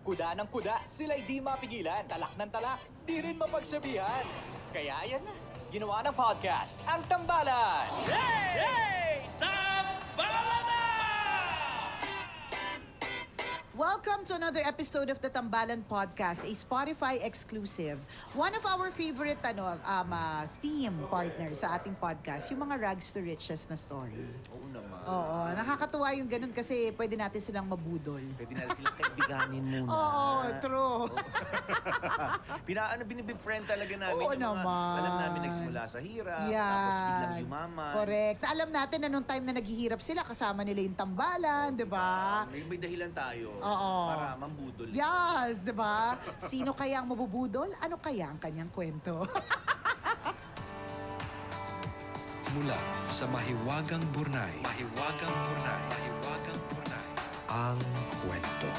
Kuda ng kuda, sila'y di mapigilan. Talak ng talak, di rin mapagsabihan. Kaya yan na, ginawa ng podcast, ang Tambalan! Hey! Tambalan na! Welcome to another episode of the Tambalan Podcast, a Spotify exclusive. One of our favorite theme partners sa ating podcast, yung mga rags to riches na story. Oo naman. Oo, nakakatuwa yung ganun kasi pwede natin silang mabudol. Pwede natin silang kaibiganin muna. Oo, true. Binibefriend talaga namin. Oo yung naman. Alam namin nagsimula sa hirap, Yan. tapos biglang yumaman. Correct. Alam natin na nung time na naghihirap sila, kasama nila yung tambalan, di ba? May dahilan tayo Oo. para mambudol. Yes, di ba? Sino kaya ang mabubudol? Ano kaya ang kanyang kwento? Mula sa Mahiwagang Burnay. Mahiwagang Burnay. Mahiwagang Burnay. Ang kwento.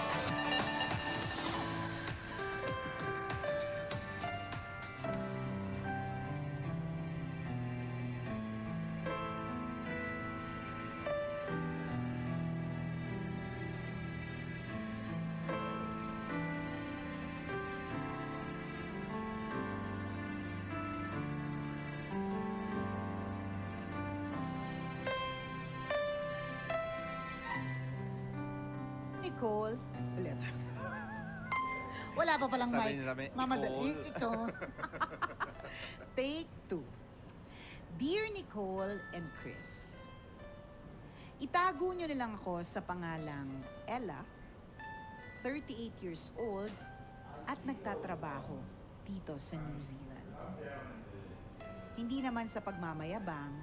Nicole, ulit. Wala pa palang mic. Mamadali. Ikaw. Take 2. Dear Nicole and Chris, itago niyo na lang ako sa pangalang Ella, 38 years old, at nagtatrabaho dito sa New Zealand. Hindi naman sa pagmamayabang,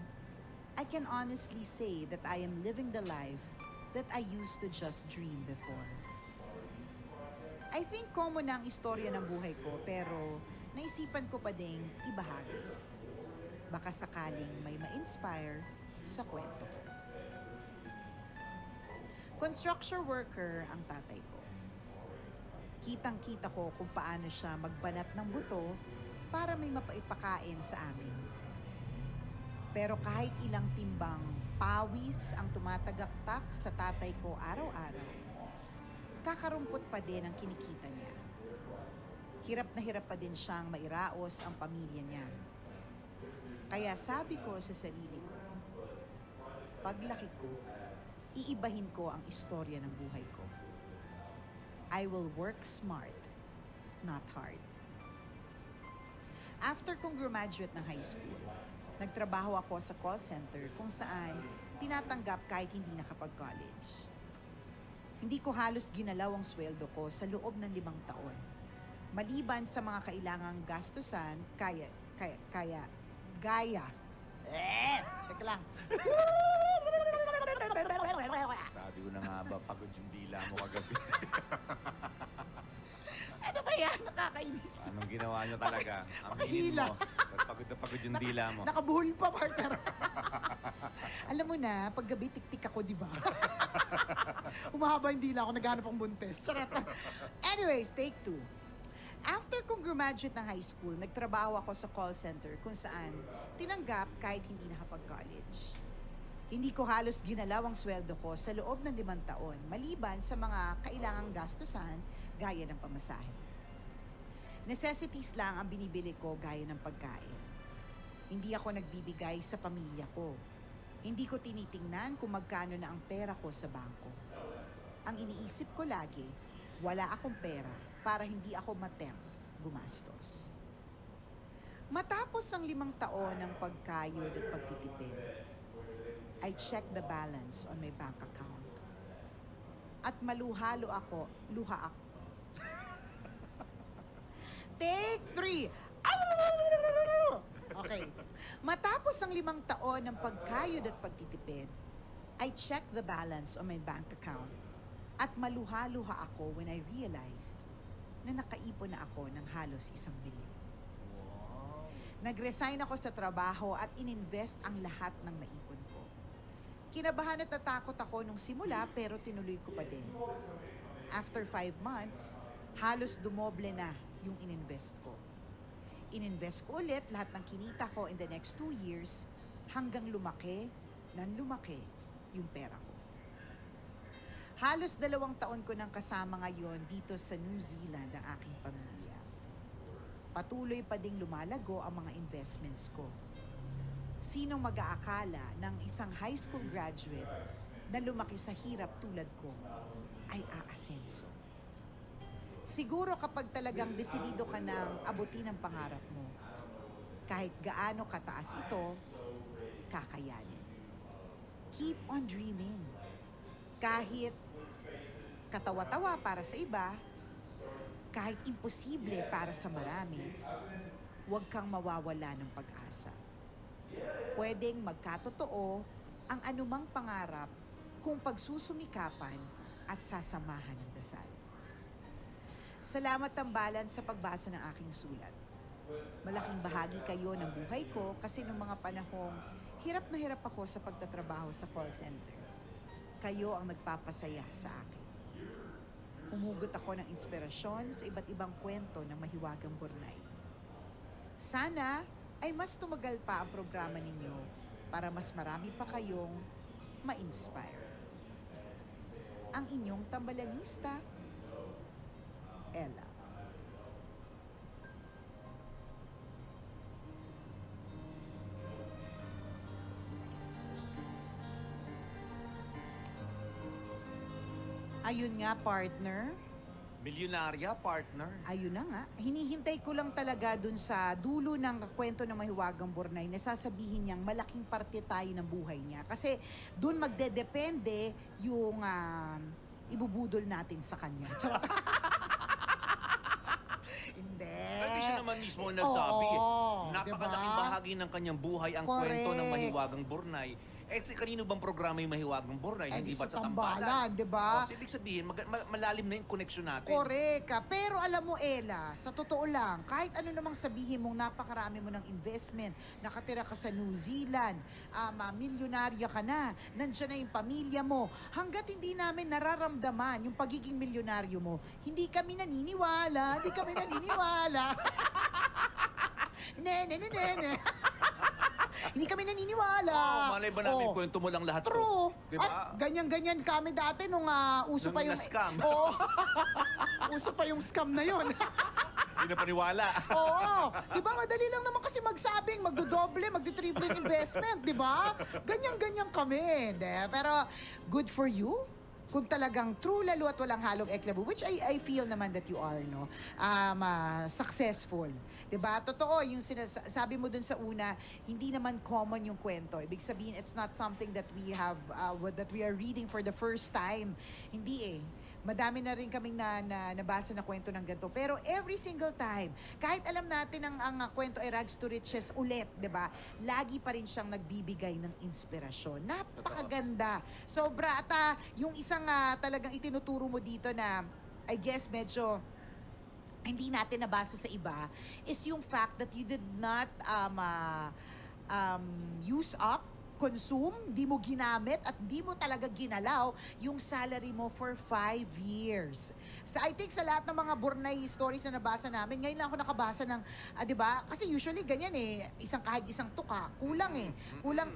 I can honestly say that I am living the life that I used to just dream before. I think common na ang istorya ng buhay ko pero naisipan ko pa ding ibahagi. Baka sakaling may ma-inspire sa kwento ko. Construction worker ang tatay ko. Kitang-kita ko kung paano siya magbanat ng buto para may mapaipakain sa amin. Pero kahit ilang timbang pawis ang tumatagaktak sa tatay ko araw-araw, kakarumpot pa din ang kinikita niya. Hirap na hirap pa din siyang mairaos ang pamilya niya. Kaya sabi ko sa sarili ko, paglaki ko, iibahin ko ang istorya ng buhay ko. I will work smart, not hard. After kong graduate ng high school, nagtrabaho ako sa call center kung saan tinatanggap kahit hindi nakapag-college. Hindi ko halos ginalaw ang sweldo ko sa loob ng 5 taon. Maliban sa mga kailangang gastusan, gaya. Teka lang. Sabi ko na nga ba, pagod yung dila mo kagabi. Ano ba yan? Nakakainis. Anong ginawa nyo talaga? Makahila. Pagod na pagod yung dila mo. Nakabuhol pa, partner. Alam mo na, pag gabi tik-tik ako, di ba? Umahaba yung dila ako, naghanap ang buntes. Charot. Anyways, take 2. After kong graduate ng high school, nagtrabaho ako sa call center kung saan tinanggap kahit hindi nakapag-college. Hindi ko halos ginalaw ang sweldo ko sa loob ng 5 taon, maliban sa mga kailangang gastusan gaya ng pamasahe. Necessities lang ang binibili ko gaya ng pagkain. Hindi ako nagbibigay sa pamilya ko. Hindi ko tinitingnan kung magkano na ang pera ko sa bangko. Ang iniisip ko lagi, wala akong pera para hindi ako matempt gumastos. Matapos ang 5 taon ng pagkayod at pagtitipid, I checked the balance on my bank account. At luha ako. Take 3. Okay. Matapos ang 5 taon ng pagkayod at pagtitipid, I checked the balance on my bank account. At maluha-luha ako when I realized na nakaipon na ako ng halos 1 bilyon. Nag-resign ako sa trabaho at ininvest ang lahat ng naipon ko. Kinabahan at natakot ako nung simula pero tinuloy ko pa din. After 5 months, halos dumoble na yung ininvest ko. Ininvest ko ulit lahat ng kinita ko in the next 2 years hanggang lumaki yung pera ko. Halos 2 taon ko nang kasama ngayon dito sa New Zealand ang aking pamilya. Patuloy pa ding lumalago ang mga investments ko. Sinong mag-aakala ng isang high school graduate na lumaki sa hirap tulad ko ay aasenso? Siguro kapag talagang desidido ka nang abutin ang pangarap mo, kahit gaano kataas ito, kakayanin. Keep on dreaming. Kahit katawa-tawa para sa iba, kahit imposible para sa marami, huwag kang mawawala ng pag-asa. Pwedeng magkatotoo ang anumang pangarap kung pagsusumikapan at sasamahan ng dasal. Salamat tambalan sa pagbasa ng aking sulat. Malaking bahagi kayo ng buhay ko kasi noong mga panahong hirap na hirap ako sa pagtatrabaho sa call center. Kayo ang nagpapasaya sa akin. Humugot ako ng inspirasyon sa iba't ibang kwento ng Mahiwagang Burnay. Sana ay mas tumagal pa ang programa ninyo para mas marami pa kayong ma-inspire. Ang inyong tambalanista, Ella. Ayun nga, partner. Milyonarya, partner. Ayun na nga. Hinihintay ko lang talaga dun sa dulo ng kwento ng Mahiwagang Burnay na sasabihin niyang malaking parte tayo ng buhay niya. Kasi dun magdedepende yung ibubudol natin sa kanya. Charot. Hindi. Hindi siya naman mismo ang nagsabi. Oo, Napakalaking diba? bahagi ng kanyang buhay ang Correct. kwento ng Mahiwagang Burnay. Eh, kanino bang programa yung Mahiwagang Burnay? Hindi ba sa Tambalan? Diba? O, ibig sabihin, malalim na yung connection natin. Correct ka. Pero alam mo, Ella, sa totoo lang, kahit ano namang sabihin mong napakarami mo ng investment, nakatira ka sa New Zealand, milyonarya ka na, nandiyan na yung pamilya mo, hanggat hindi namin nararamdaman yung pagiging milyonaryo mo, hindi kami naniniwala. Ne. Hindi kami naniniwala. Malay ba namin kwento mo lang lahat True. ko? Diba? At ganyan-ganyan kami dati nung uso Nung pa yung... na-scam. Oo. Uso pa yung scam na yon. Hindi na paniwala. Oo. Diba madali lang naman kasi magsabing magdodoble, magditriple yung investment, diba? Ganyan-ganyan kami. Pero good for you. Kung talagang true lalo at walang halong eklabu, which I feel naman that you are, no? Successful. Diba? Totoo, yung sabi mo dun sa una, hindi naman common yung kwento. Ibig sabihin, it's not something that we have, that we are reading for the first time. Hindi eh. Madami na rin kaming nabasa na kwento ng ganito. Pero every single time, kahit alam natin ang kwento ay rags to riches ulit, di ba? Lagi pa rin siyang nagbibigay ng inspirasyon. Napakaganda. Sobra. At yung isang talagang itinuturo mo dito na, I guess medyo hindi natin nabasa sa iba, is yung fact that you did not use up, consume, di mo ginamit at di mo talaga ginalaw yung salary mo for 5 years. So I think sa lahat ng mga Burnay stories na nabasa namin, ngayon lang ako nakabasa ng, di ba? Kasi usually ganyan eh, kahit isang tuka, kulang eh.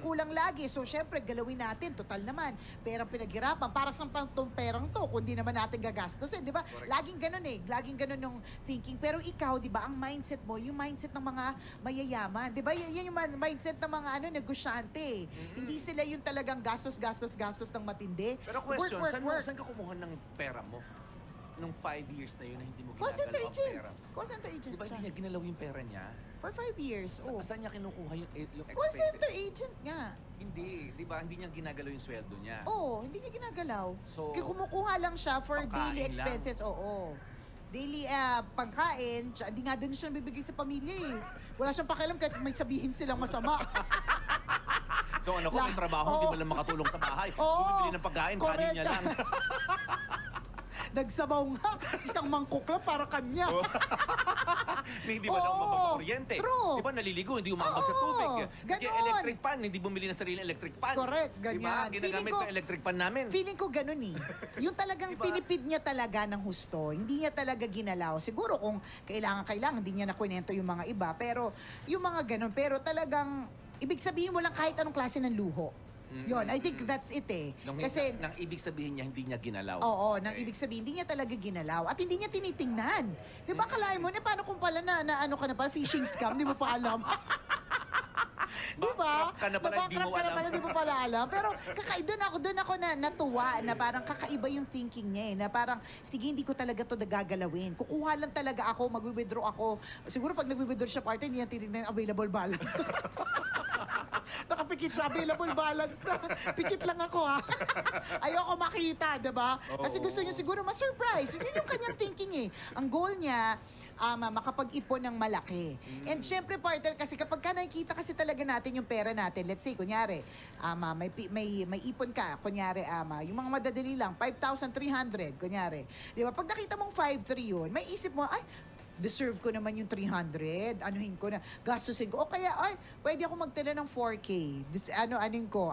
Kulang lagi. So syempre, galawin natin, total naman. Perang pinaghirapan, para sa tong perang to, kung di naman natin gagastusin, di ba? Laging ganun eh, laging ganun yung thinking. Pero ikaw, di ba, ang mindset mo, yung mindset ng mga mayayaman, di ba? Yan yung mindset ng mga negosyante eh. Hindi sila yung talagang gastos ng matindi. Pero question, work. saan ka kumuha ng pera mo? Nung 5 years na yun na hindi mo Call center ginagalaw ang agent. pera. Call center agent Di ba siya. hindi niya ginalaw yung pera niya? For 5 years, Saan niya kinukuha yung Call expenses? center agent nga. Hindi, di ba? Hindi niya ginagalaw yung sweldo niya. Hindi niya ginagalaw. So, Kaya kumukuha lang siya for pagkain daily lang. expenses, daily pagkain, hindi nga din siya bibigay sa pamilya eh. Wala siyang pakialam kahit may sabihin silang masama. Kung ano ko, may trabaho, hindi mo lang makatulong sa bahay. Oo. Bumibili ng pagkain, kanin niya lang. Nagsabaw nga, isang mangkok lang para kanya. Hindi ba lang umambag sa kuryente? True. Di ba naliligo, hindi umambag sa Oo, tubig? ganon. Electric pan, hindi bumili ng sarili electric pan. Correct, ganyan. Di ba? Ginagamit ko electric pan namin. Feeling ko ganun eh. Yung talagang Diba? tinipid niya talaga ng husto. Hindi niya talaga ginalaw. Siguro kung kailangan, hindi niya nakwento yung mga iba. Pero yung mga ganun. Pero talagang, ibig sabihin mo lang kahit anong klase ng luho. Yun, I think that's it eh. Kasi, nang ibig sabihin niya, hindi niya ginalaw. oo, nang ibig sabihin, hindi niya talaga ginalaw at hindi niya tinitingnan. Di ba, kalahin mo, paano kung pala na ano ka na pala, phishing scam, di mo pa alam. Di ba? Bankrupt ka na pala, hindi mo Bankrupt ka na alam. pala, hindi mo pala alam. Pero doon ako na natuwa na parang kakaiba yung thinking niya eh. Na parang, sige, hindi ko talaga to gagalawin. Kukuha lang talaga ako, mag-withdraw ako. Siguro pag nag-withdraw siya partner, hindi niya titignan yung available balance. Nakapikit siya, available balance na. Pikit lang ako ha. Ayoko makita, diba? Kasi gusto niya siguro ma-surprise. Yun yung kanyang thinking eh. Ang goal niya, makapag-ipon ng malaki. And syempre, partner, kasi kapag ka nakikita kasi talaga natin yung pera natin, let's say, kunyari, may ipon ka, kunyari, yung mga madadali lang, 5,300, kunyari. Di ba? Pag nakita mong 5,300 yun, may isip mo, ay, deserve ko naman yung 300, anuhin ko na, gastusin ko. O kaya, ay, pwede ako magtala ng 4K. Anuhin ko,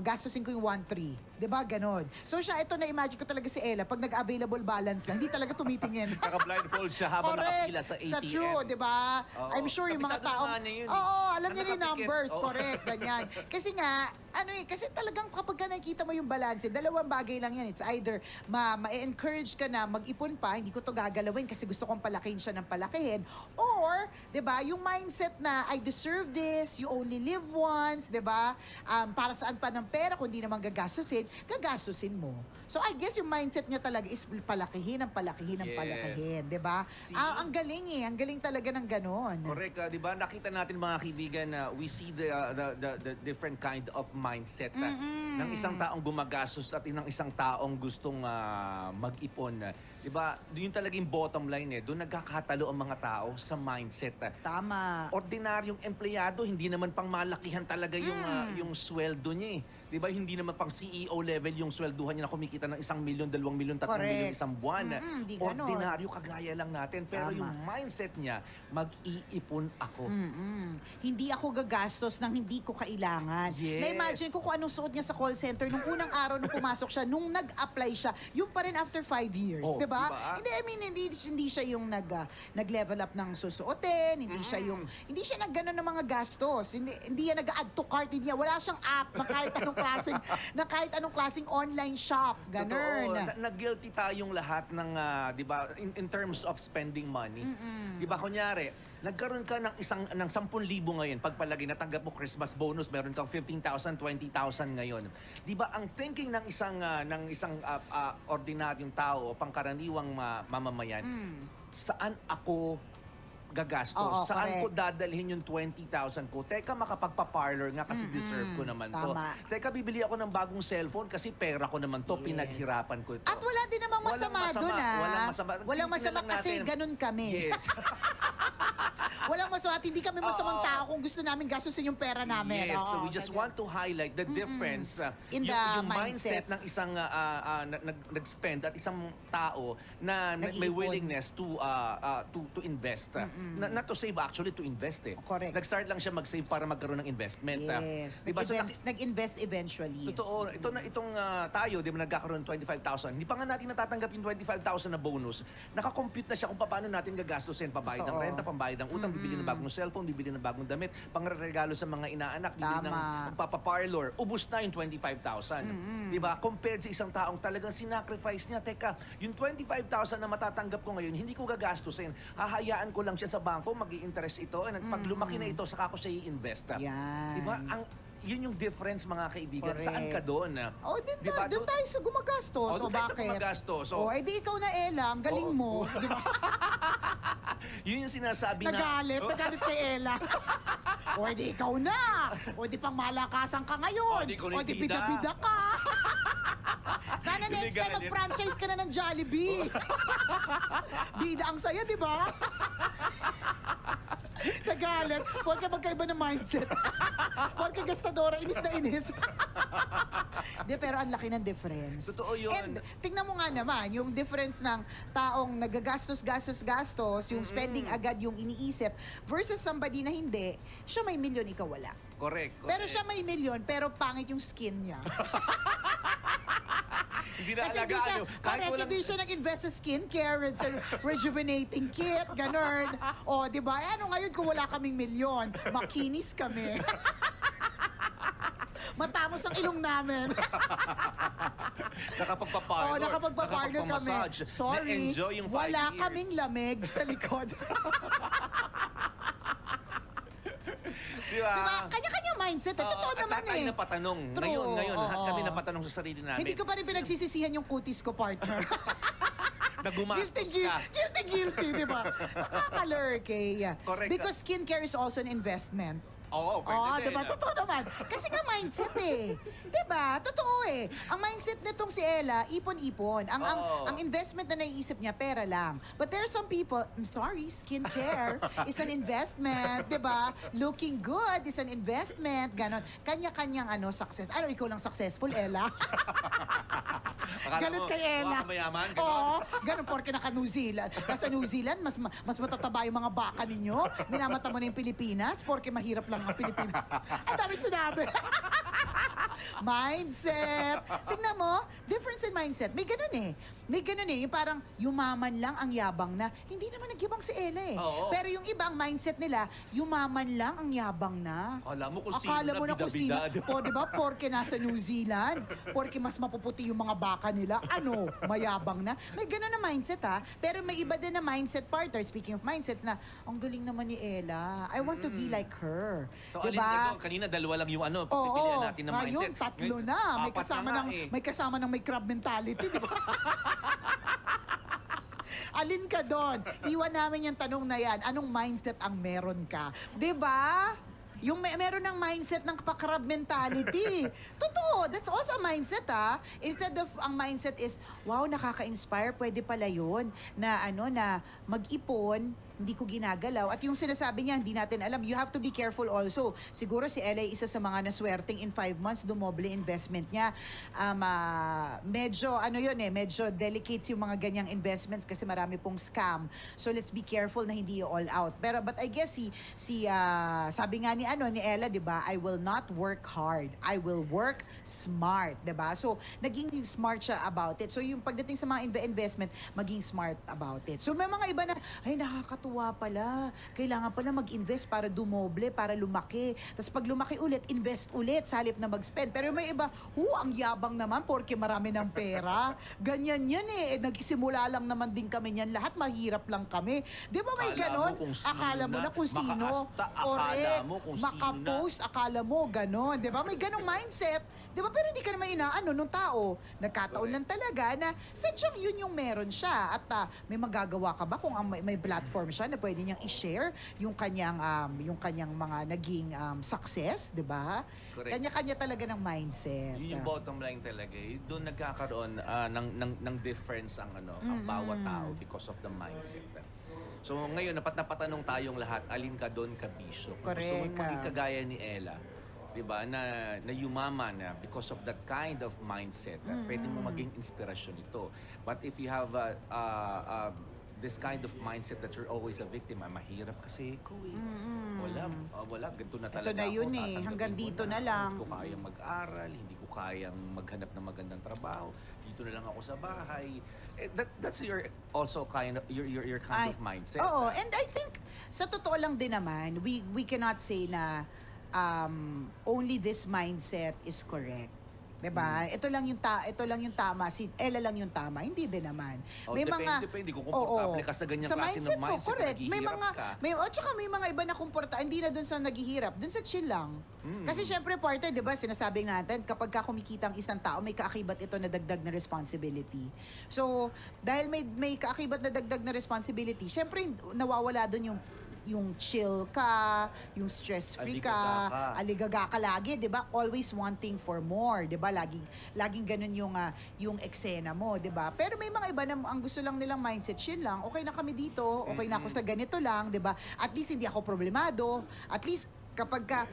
gastusin ko yung 1,300. Diba? Ganon. So siya, ito na-imagine ko talaga si Ella, pag nag-available balance na, hindi talaga tumitingin. Naka-blindfold siya habang nakapila sa ATM. Sa true, di ba? Oo. I'm sure yung mga Kabisado tao. nga niya yun eh. Oo, alam Na niya yung nakapikit. numbers, Oo. correct, ganyan. Kasi nga, kasi talagang kapag ka nakikita mo yung balance, dalawang bagay lang yan. It's either ma-encourage ka na mag-ipon pa, hindi ko to gagalawin kasi gusto kong palakihin siya ng palakihin. Or, di ba, yung mindset na, I deserve this, you only live once, di ba? Para saan pa ng pera, kung di naman gagastusin mo. So, I guess yung mindset niya talaga is palakihin, Yes. di ba? Ang galing eh, ang galing talaga ng ganon. Correct, di ba? Nakita natin mga kaibigan na we see the different kind of mindset ng isang taong gumagastos at ng isang taong gustong mag-ipon. Di ba? Yun talaga yung bottom line eh. Doon nagkakatalo ang mga tao sa mindset. Tama. Ordinaryong empleyado, hindi naman pang malakihan talaga yung sweldo niya eh. Di ba? Hindi naman pang CEO level yung swelduhan niya na kumikita ng 1 milyon, 2 milyon, 3 milyon isang buwan. Di ganon. Ordinaryo kagaya lang natin. Pero Tama. yung mindset niya, mag-iipon ako. Hindi ako gagastos ng hindi ko kailangan. Yes. Na-imagine ko kung anong suot niya sa call center nung unang araw nung pumasok siya, nung nag-apply siya, yung pa rin after 5 years, Oh, di ba? diba? Hindi, I mean, hindi siya yung nag-level up ng susuotin, hindi siya yung, hindi siya nag-ganon ng mga gastos, hindi yan nag-add to cart, wala siyang app na kahit anong klaseng online shop, ganun. Totoo. Na-guilty tayong lahat ng, di ba, in terms of spending money. Di ba, kunyari, nagkaroon ka ng 10,000 ngayon, pagpalagay, natanggap mo Christmas bonus, meron kang 15,000, 20,000 ngayon. Di ba, ang thinking ng isang ordinaryong tao, pangkaraniwang mamamayan, saan ako gagastos? Oo, Saan ko correct. dadalhin yung 20,000 ko? Teka, makapagpa-parlor nga kasi deserve ko naman to. Tama. Teka, bibili ako ng bagong cellphone kasi pera ko naman to, pinaghirapan ko ito. At wala din namang masama doon, Walang masama. Walang masama Tingnan lang kasi natin. ganun kami. Yes. Walang masama at hindi kami masamang tao kung gusto namin gastusin yung pera namin. Yes, Oo, so we just ganyan. want to highlight the difference In the yung mindset. mindset ng isang nag-spend at isang tao na may Nag-iipon. willingness to invest. Not to save, actually to invest eh. Correct. Nag-start lang siya mag-save para magkaroon ng investment. Yes. Diba? So, Nag-invest eventually. totoo. Itong tayo, di ba nagkakaroon ng 25,000. Hindi pa nga natin natatanggap yung 25,000 na bonus. Nakakompute na siya kung paano natin gagastusin. Pabayad ng Totoo. renta, pambayad ng utang, bibili ng bagong cellphone, bibili ng bagong damit, pangregalo sa mga inaanak, bibili ng Tama. papaparlor. Ubus na yung 25,000. Di ba? Compared sa isang taong talagang sinacrifice niya. Teka, yung 25,000 na matatanggap ko ngayon, hindi ko gagastusin. Hahayaan ko lang siya sa bangko, mag-i-interest ito. And pag lumaki na ito, saka ko siya i-invest. Yan. Di ba? Yun yung difference, mga kaibigan. Correct. Saan ka doon? Oh, doon Diba? doon tayo sa gumagastos. Oh, doon tayo sa bakit? gumagastos. So, Oh, edi ikaw na, Ella. Ang galing mo. Di ba? yun yung sinasabi na... Nagalit kay Ella. O, edi ikaw na. O, edi pang malakasan ka ngayon. O, di ko O, edi bida. bida-bida ka. Sana Hindi next time galit. mag-franchise ka na ng Jollibee. Bida ang saya, di ba? Nagalit. Huwag ka magkaiba ng mindset. Huwag ka gastadora. Inis na inis. Di, pero ang laki ng difference. Totoo yun. And tingnan mo nga naman, yung difference ng taong nagagastos, yung spending agad yung iniisip, versus somebody na hindi, siya may milyon, ikaw wala. Correct. Pero siya may milyon, pero pangit yung skin niya. Hindi na Kasi alagaan. correct, hindi siya nag-invest sa skincare, rejuvenating kit, ganun. O, di ba? Ano ngayon kung wala kaming milyon? Makinis kami. Matamos ang ilong namin. Nakapagpa-parlor. Oo, nakapagpa-partner kami. nakapagpa-massage, Sorry, na-enjoy yung 5 wala years. kaming lamig sa likod. Diba? Diba? Kanya-kanya mindset. Totoo at naman lahat tayo eh. napatanong. True, Ngayon, lahat oo. kami napatanong sa sarili namin. Hindi ko pa rin pinagsisisihan yung kutis ko, partner. Nagumastos ka. Guilty, di ba? Nakakalurky. Correct. Because skincare is also an investment. Oo, pwede din. diba? Totoo naman. Kasi nga mindset eh. Diba? Totoo eh. Ang mindset nitong si Ella, ipon-ipon. Ang investment na naiisip niya, pera lang. But there are some people, I'm sorry, skincare is an investment. Diba? Looking good is an investment. Ganon. Kanya-kanyang success. Ano, ikaw lang successful, Ella? Akala Galit mo, kay Ella. mukha ka mayaman, ganon. Oo, ganon porke naka-New Zealand. Nasa New Zealand, mas matataba yung mga baka ninyo. Minamata mo na yung Pilipinas porke mahirap lang ang Pilipinas. Ang dami sinabi. Mindset. Tingnan mo, difference in mindset. May ganun eh. May ganun eh. Yung parang yumaman lang ang yabang na. Hindi naman nagyabang si Ella eh. Oo. Pero yung ibang mindset nila, yumaman lang ang yabang na. Akala mo kung sino Akala na mo na kung sino. bida-bida. O, di ba? Porke nasa New Zealand. Porke mas mapuputi yung mga baka nila. Ano? Mayabang na. May ganun na mindset ha. Pero may iba din na mindset partner. Speaking of mindsets na, ang galing naman ni Ella. I want to be like her. So, diba? alin ka doon? Kanina, dalawa lang yung pipilian natin na mindset. Ngayon, tatlo na. May Apat kasama na nga ng, eh. may kasama ng may crab mentality, di ba? Alin ka doon? Iwan namin yung tanong na yan. Anong mindset ang meron ka? 'Di ba? Yung meron ng mindset ng pa-crab mentality. Totoo, that's also a mindset ha. Instead of ang mindset is, wow, nakaka-inspire, pwede pala yun na na mag-ipon, hindi ko ginagalaw. At yung sinasabi niya, hindi natin alam. You have to be careful also. Siguro si Ella isa sa mga naswerteng in 5 months, dumoble investment niya. Medyo, medyo delicate yung mga ganyang investments kasi marami pong scam. So let's be careful na hindi all out. But I guess sabi nga ni Ella, di ba, I will not work hard. I will work smart, di ba? So, naging smart siya about it. So, yung pagdating sa mga investment, maging smart about it. So, may mga iba na, ay, nakakatuwa pala. Kailangan pala mag-invest para dumoble, para lumaki. Tapos pag lumaki ulit, invest ulit sa halip na mag-spend. Pero may iba, ang yabang naman porque marami ng pera. Ganyan yan eh. Nagsimula lang naman din kami niyan. Lahat mahirap lang kami. Di ba may ganon? Akala mo na kung sino. Makaasta, akala mo kung sino na. Makapost, akala mo ganon. Di ba? May ganong mindset. Di ba? Pero hindi ka naman inaano nung tao. Nagkataon lang talaga na sadyang yun yung meron siya. At may magagawa ka ba kung may platform siya na pwede niyang i-share yung kanyang mga naging success, di ba? Correct. Kanya-kanya talaga ng mindset. Yun yung bottom line talaga. Doon nagkakaroon ng difference ang bawat tao because of the mindset. So ngayon, napatanong tayong lahat, alin ka doon ka bisyo? Kung gusto Correct. mo maging kagaya ni Ella, diba, na yumaman because of that kind of mindset, pwede mo maging inspirasyon ito. But if you have this kind of mindset that you're always a victim, mahirap kasi ko eh. Wala, ganito na talaga na yun ako, eh, tatanggapin hanggang ko dito na lang. Hindi ko kayang mag-aral, hindi ko kayang maghanap ng magandang trabaho, dito na lang ako sa bahay. That's your also kind of your kind of mindset. Oo, and I think sa totoo lang din naman, we cannot say na only this mindset is correct. 'Di ba? Ito lang yung tama, si Ella lang yung tama, hindi din naman. Depende kung komportable ka sa ganyan klase ng mindset, correct. May naghihirap ka. may mga iba na hindi na doon sa naghihirap, doon sa chill lang. Kasi syempre partner, 'di ba, sinasabing natin kapag ka kumikita ang isang tao, may kaakibat ito na dagdag na responsibility. So, dahil may kaakibat na dagdag na responsibility, syempre nawawala doon yung chill ka, yung stress-free ka, aligaga ka lagi, 'di ba? Always wanting for more, 'di ba? Laging ganun yung eksena mo, 'di ba? Pero may mga iba na ang gusto lang nilang mindset, chill lang. Okay na kami dito, okay na ako sa ganito lang, 'di ba? At least hindi ako problemado. At least kapag ka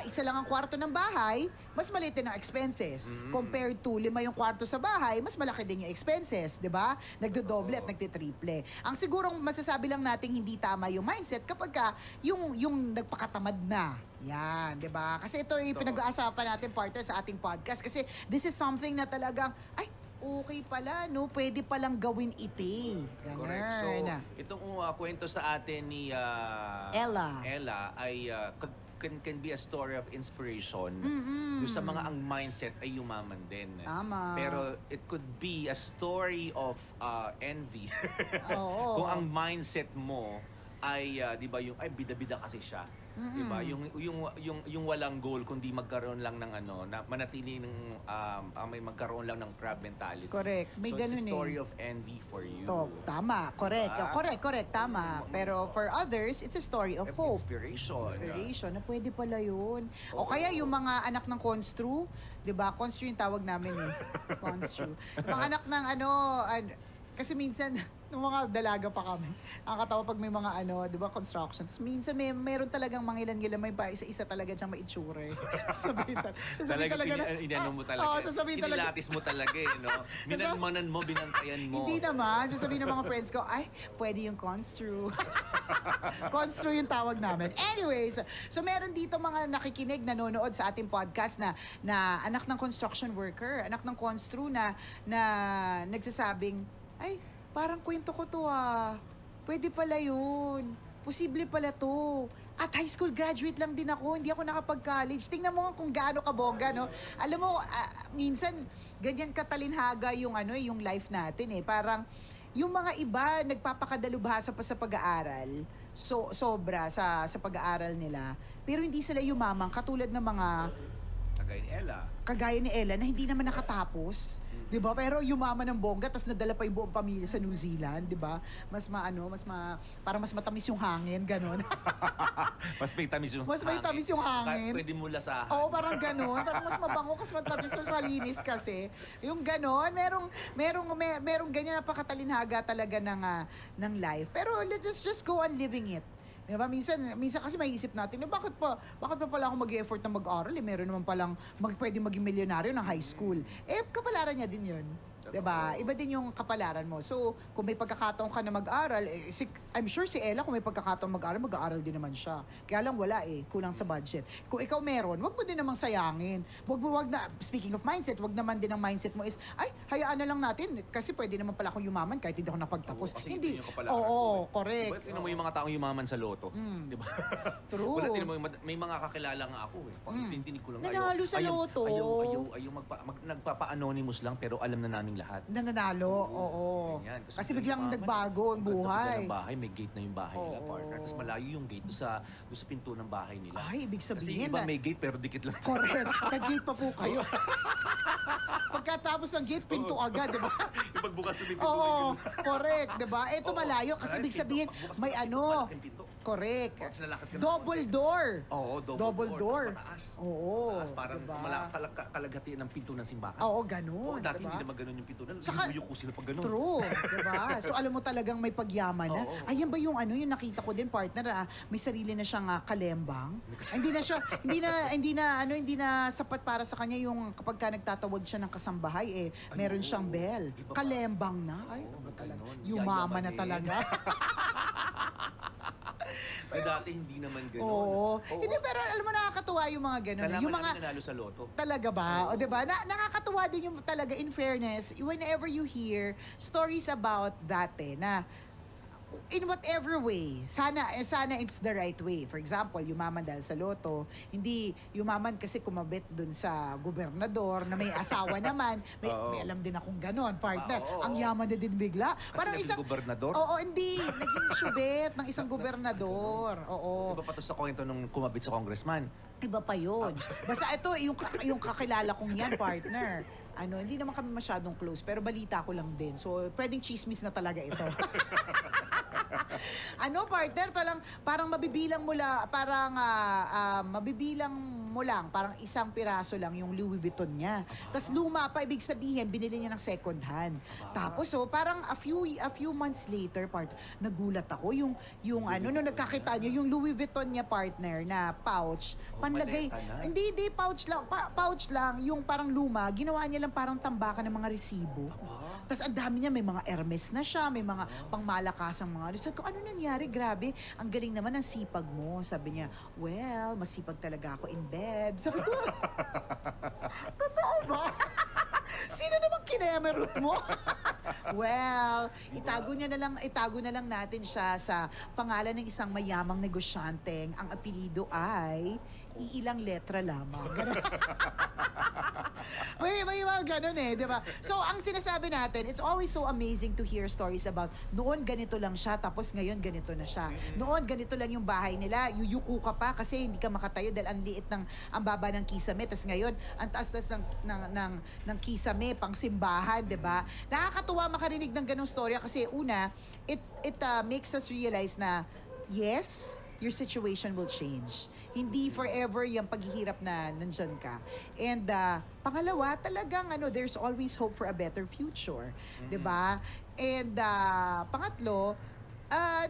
isa lang ang kwarto ng bahay, mas maliit din ang expenses. Compared to 5 yung kwarto sa bahay, mas malaki din yung expenses, di ba? Nagdodoble at nagtitriple. Ang sigurong masasabi lang nating hindi tama yung mindset kapag ka yung nagpakatamad na. Yan, di ba? Kasi ito yung pinag-aasapan natin, partner, sa ating podcast. Kasi this is something na talagang, okay pala, no? Pwede palang gawin ite. Ganun. Correct. So, itong kwento sa atin ni Ella ay can be a story of inspiration. Doon sa mga ang mindset ay yumaman din. Tama. Pero it could be a story of envy. Oo. Kung ang mindset mo ay 'di ba yung ay bida-bida kasi siya. 'Di ba? Yung walang goal kundi magkaroon lang ng na manatili ng may magkaroon lang ng crab mentality. Correct. May so it's a ganun story of envy for you. Tama. Correct. Ah. Correct. Tama. Pero for others, it's a story of hope. Inspiration. Na pwede pala yun. O kaya yung mga anak ng constru, 'di ba? Constru yung tawag namin eh. Constru. Yung mga anak ng kasi minsan nung mga dalaga pa kami, nakakatawa pag may mga 'di ba, construction. Tapos minsan meron talagang mga ilan-ilan, may pa isa-isa talaga siyang maitsura. Sasabihin talaga inano mo talaga. Sasabihin talaga. Kinilatis mo talaga no? Minanmanan mo, binantayan mo. Hindi naman. Sasabihin ng mga friends ko, ay, pwede yung constru. Constru yung tawag namin. Anyways, so meron dito mga nakikinig, nanonood sa ating podcast na anak ng construction worker, anak ng constru na nagsasabing, ay, parang kwento ko to Pwede pala yun. Posible pala to. At high school graduate lang din ako. Hindi ako nakapag-college. Tingnan mo kung gaano kabongga, no? Alam mo, minsan, ganyan katalinhaga yung yung life natin eh. Parang, yung mga iba, nagpapakadalubhasa pa sa pag-aaral. Sobra sa pag-aaral nila. Pero hindi sila yumamang. Katulad ng mga kagaya ni Ella na hindi naman nakatapos. 'Di ba? Pero yumaman ng bongga tapos nadala pa yung buong pamilya sa New Zealand, 'di ba? Parang mas matamis yung hangin, gano'n. Mas may tamis yung hangin. Pwede mo lasahan. Oo, parang gano'n. Parang mas mabango kasi matamis, mas malinis kasi. Yung gano'n, merong ganyan napakatalinhaga talaga ng life. Pero let's just go on living it. Diba? Minsan kasi maiisip natin, bakit pa pala ako mag-effort na mag-aral? Meron naman palang pwede maging milyonaryo ng high school. Kapalaran niya din yun. Diba? Iba din yung kapalaran mo. So, kung may pagkakataon ka na mag-aral, I'm sure si Ella, kung may pagkakataon mag-aaral din naman siya. Kaya lang wala kulang sa budget. Kung ikaw meron, wag mo din namang sayangin. Wag na, speaking of mindset, wag naman din ang mindset mo is, ay, hayaan na lang natin. Kasi pwede naman pala akong yumaman kahit hindi ako napagtapos. Kasi hindi. Yung kapalaran correct. Diba, tingnan mo yung mga taong yumaman sa loto. Diba? True. Tingnan mo, may mga kakilala nga ako Pag tintinig ko lang, nanalo sa loto. Ayaw nagpapa-anonymous lang pero alam na naming lahat. Nananalo, oo. Ganyan. Kasi biglang nagbago ang buhay. Ng bahay, may gate na yung bahay nila, partner. Tapos malayo yung gate doon sa pinto ng bahay nila. Ay, ibig sabihin Kasi iba may gate pero dikit lang. Correct. Nag-gate pa po kayo. Pagkatapos ng gate, pinto agad, di ba? Ipagbukas sa pinto. Oo, correct, di ba? Ito malayo kasi ibig sabihin, may correct. Double door. Oo, double door. Mataas. Oo. Mataas, parang kalagati ng pinto ng simbahan. Oo, ganun. Dati diba? hindi naman ganun yung pinto. Saka, ko sila pag ganun. True, diba? So alam mo talagang may pagyaman na. Oo. Ayan ba yung yung nakita ko din, partner, may sarili na siyang kalembang. hindi na sapat para sa kanya yung kapag ka nagtatawag siya ng kasambahay meron siyang bell. Kalembang na. Ay, yumaman na talaga. Ay, dati hindi naman gano'n. Oo. Hindi, pero alam mo, nakakatuwa yung mga gano'n. Kailangan Yung mga namin nanalo sa loto. Talaga ba? O diba? Nakakatuwa din yung talaga, in fairness, whenever you hear stories about that na in whatever way, sana it's the right way. For example, yumaman dahil sa loto, hindi yumaman kasi kumabit dun sa gobernador na may asawa naman. May alam din akong ganon, partner. Ang yaman na din bigla. Parang isang gobernador? Oo, hindi. Naging syubet ng isang gobernador. Oo. Iba pa to sa kwento nung kumabit sa congressman. Iba pa yun. Basta ito, yung kakilala kong yan, partner. Hindi naman kami masyadong close, pero balita ko lang din. So, pwedeng chismis na talaga ito. Partner, parang mabibilang mo lang, parang isang piraso lang yung Louis Vuitton niya. Tapos luma pa, ibig sabihin, binili niya ng second hand. Tapos, parang a few months later, partner, nagulat ako, yung nung nagkakita niyo, yung Louis Vuitton niya, partner, na pouch, panlagay, hindi, pouch lang, yung parang luma, ginawa niya lang parang tambakan ng mga resibo. Tapos ang dami niya, may mga Hermes na siya, may mga pangmalakasang mga. Sabi ko, ano nangyari? Grabe, ang galing naman ang sipag mo. Sabi niya, well, masipag talaga ako in bed. Sabi ko, totoo ba? Sino namang kinemerot mo? Well, itago na lang natin siya sa pangalan ng isang mayamang negosyanteng ang apelido ay iilang letra lamang. Ganun. may mga ganun di ba? So, ang sinasabi natin, it's always so amazing to hear stories about noon ganito lang siya, tapos ngayon ganito na siya. Noon ganito lang yung bahay nila, yuyuko ka pa kasi hindi ka makatayo dahil ang liit ang baba ng kisame, tapos ngayon, ang taas-taas ng kisame, pang simbahan, di ba? Nakakatuwa makarinig ng ganung storya kasi una, it makes us realize na, yes, your situation will change. Hindi forever yung paghihirap na nandyan ka. And pangalawa, talagang there's always hope for a better future. 'Di ba? And pangatlo,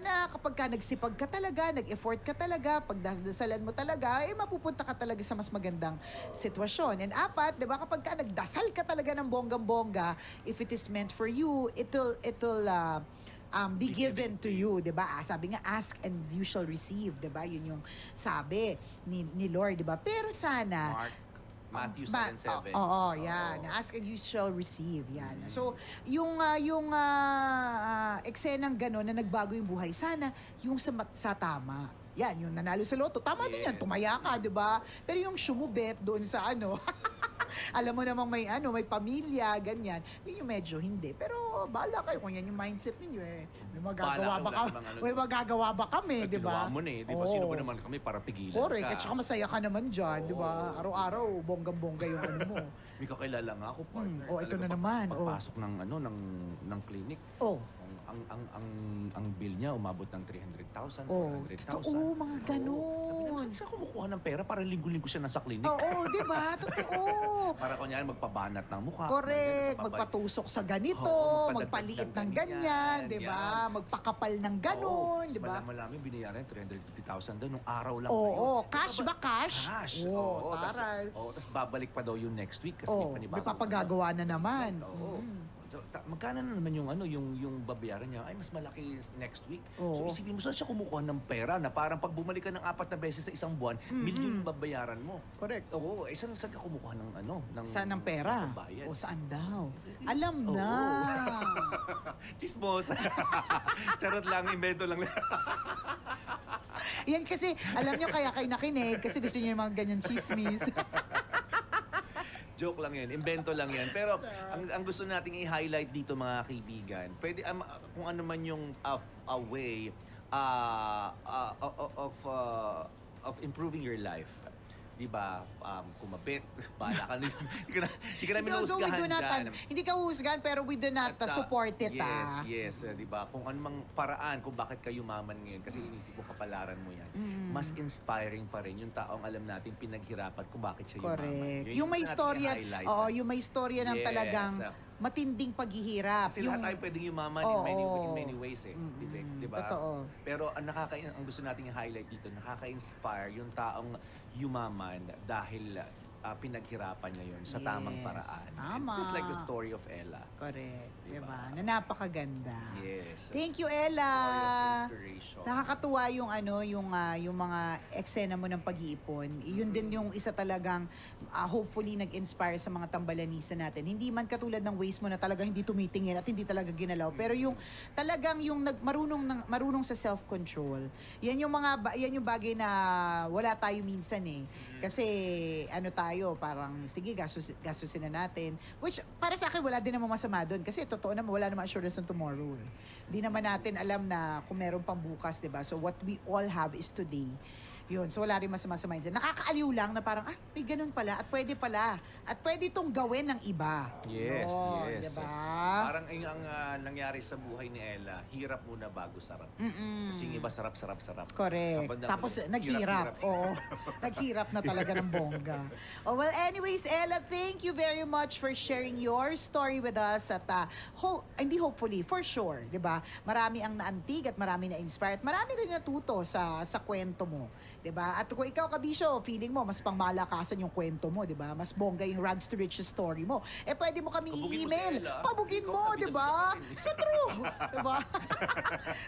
na kapag ka nagsipag ka talaga, nag-effort ka talaga, pagdasalan mo talaga, mapupunta ka talaga sa mas magandang sitwasyon. And apat, 'di ba, kapag ka nagdasal ka talaga ng bonggang-bongga, if it is meant for you, it'll be given to you, 'di ba? Sabi nga, ask and you shall receive, 'di ba? Yun yung sabi ni Lord, 'di ba? Pero sana Matthew 7:7. yan. Ask and you shall receive. Yan. So, yung eksenang gano'n na nagbago yung buhay, sana yung sa tama. Yan, yung nanalo sa loto. Tama din yan. Tumaya ka, di ba? Pero yung sumubet doon sa alam mo namang may pamilya, ganyan. Yun yung medyo hindi. Pero bahala kayo kung yan yung mindset ninyo May magagawa ba kami, di ba? Ginawa mo na Di ba? Sino ba naman kami para pigilan Correct. ka? At saka masaya ka naman dyan, di ba? Araw-araw, bonggang-bongga yung mo. May kakilala nga ako, partner. Ito na Talaga, naman. Pagpasok ng clinic, ang bill niya umabot ng 300,000, 400,000. Totoo, mga ganon. Sabi naman, saan kumukuha ng pera para linggo-linggo siya nasa clinic? Oo, di ba? Totoo. Para kunyari magpabanat ng mukha. Correct. Magpatusok sa ganito, magpaliit ng ganyan, di ba? Magpakapal ng ganon, di ba? Malami binayaran 350,000 doon nung araw lang na yun. Oo, cash ba cash? Cash. Oo, taray. Tapos babalik pa daw yung next week kasi Oo, may may panibagong papagagawa na naman. Oo. So, magkano na naman yung babayaran niya? Ay, mas malaki next week. Oo. So, isipin mo, saan siya kumukuha ng pera na parang pag bumalik ka ng 4 na beses sa isang buwan, milyon yung babayaran mo. Correct. Oo. Saan ka kumukuha ng Saan ang pera? ng bayad? O saan daw? Alam na. Chismos. Charot lang, invento lang. Yan kasi, alam nyo kaya kayo nakinig kasi gusto nyo yung mga ganyan chismis. Joke lang yan, invento lang yan. Pero ang gusto nating i-highlight dito mga kaibigan, pwede kung ano man yung a way of improving your life. Di ba? Kumapit, bahala ka. Hindi ka namin husgahan dyan. Hindi ka husgahan pero we do not support it. Yes, di ba? Kung anumang paraan kung bakit ka yumaman ngayon, kasi inisip ko kapalaran mo yan, mas inspiring pa rin yung taong alam natin pinaghirapan kung bakit siya yumaman. Correct. Yung may istorya, yung may istorya ng talagang matinding paghihirap. Kasi lahat tayo pwedeng yumaman in many ways di ba? Totoo. Pero ang gusto nating i-highlight dito, nakaka-inspire yung taong yumaman dahil pinaghirapan niya yun sa tamang paraan. Tama. Just like the story of Ella. Correct. Diba? Na napakaganda. Yes. Thank you, Ella. Story of inspiration. Nakakatuwa yung mga eksena mo ng pag-iipon. Yun din yung isa talagang hopefully nag-inspire sa mga tambalanisa natin. Hindi man katulad ng ways mo na talagang hindi tumitingin at hindi talaga ginalaw. Pero yung talagang yung marunong sa self-control. Yan yung bagay na wala tayo minsan Kasi tayo, parang sige, gastusin na natin. Which para sa akin wala din namang masama doon kasi totoo naman wala namang assurance ng tomorrow. Hindi naman natin alam na kung meron pang bukas, 'di ba? So what we all have is today. Yun, so wala rin masama sa mindset. Nakakaaliw lang na parang, may ganun pala at pwede pala. At pwede itong gawin ng iba. Yes, yes. Diba? Parang ang nangyari sa buhay ni Ella, hirap muna bago sarap. Kasi yung iba sarap. Correct. Tapos naghirap. Oo. Naghirap na talaga ng bongga. Oh, well, anyways, Ella, thank you very much for sharing your story with us. At hindi hopefully, for sure, di ba? Marami ang naantig at marami na-inspire at marami rin natuto sa kwento mo. Diba? At kung ikaw, Kabisyo, feeling mo, mas pangmalakasan yung kwento mo, diba? Mas bongga yung rags to riches story mo. Pwede mo kami Pabugin mo si i-email. Ella. Pabugin Ikaw, mo, kabila diba? dito. Sa true. Diba?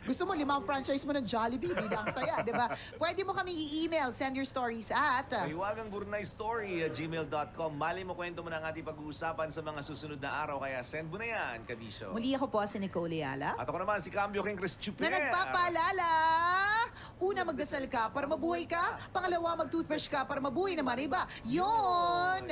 Gusto mo, 5 franchise mo ng Jollibee, di na ang saya, diba? Pwede mo kami i-email. Send your stories at... Mahiwagang Burnay Story @gmail.com. Mali mo kwento mo na ang ating pag-uusapan sa mga susunod na araw. Kaya send mo na yan, Kabisyo. Muli ako po si Nicole Ayala. At ako naman si Cambio King Chris Chuper. na nagpapaalala. Una, magdasal ka para mabuhay ka. Pangalawa, mag-toothbrush ka para mabuhay naman iba. Yon!